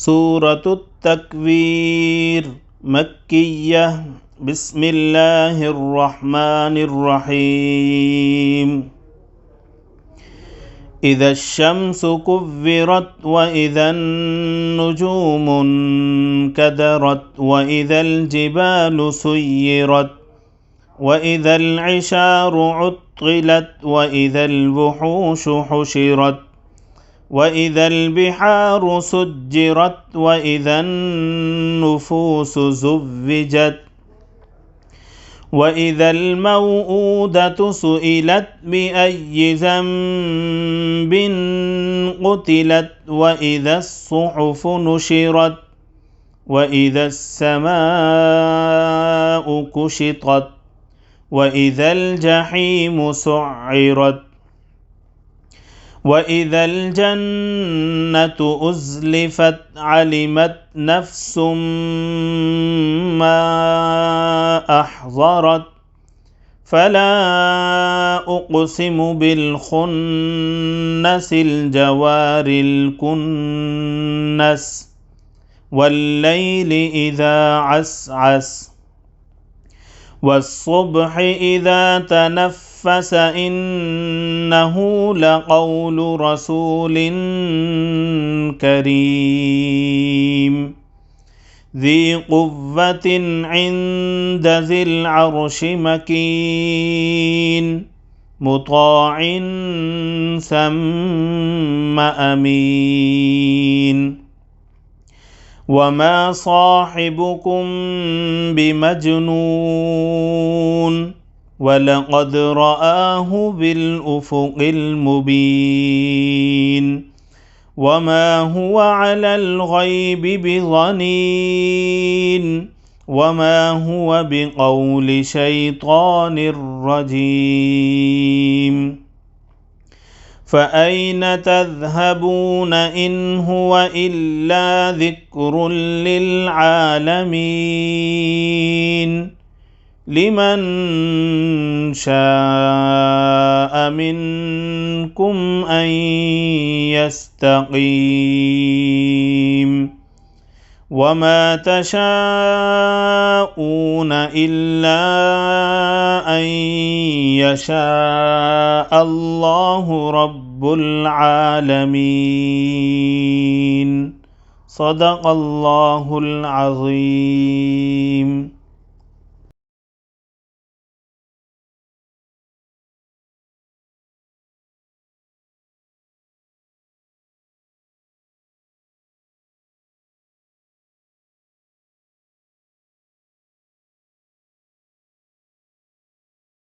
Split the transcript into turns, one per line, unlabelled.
سورة التكوير مكية. بسم الله الرحمن الرحيم. إذا الشمس كورت وإذا النجوم انكدرت وإذا الجبال سيرت وإذا العشار عطلت وإذا الوحوش حشرت وإذا البحار سجرت وإذا النفوس زوجت وإذا الموءودة سئلت بأي ذنب قتلت وإذا الصحف نشرت وإذا السماء كشطت وإذا الجحيم سعرت وإذا الجنة أزلفت علمت نفس ما أحضرت فلا أقسم بالخنس الجوار الكنس والليل إذا عسعس والصبح إذا تنفس إنه لقول رسول كريم ذي قوة عند ذي العرش مكين مطاع ثم أمين وما صاحبكم بمجنون ولقد رآه بالأفق المبين وما هو على الغيب بضنين وما هو بقول شيطان رجيم فأين تذهبون إن هو إلا ذكر للعالمين لمن شاء منكم أن يستقيم وما تشاءون إلا أن يشاء الله رب العالمين. صدق الله العظيم.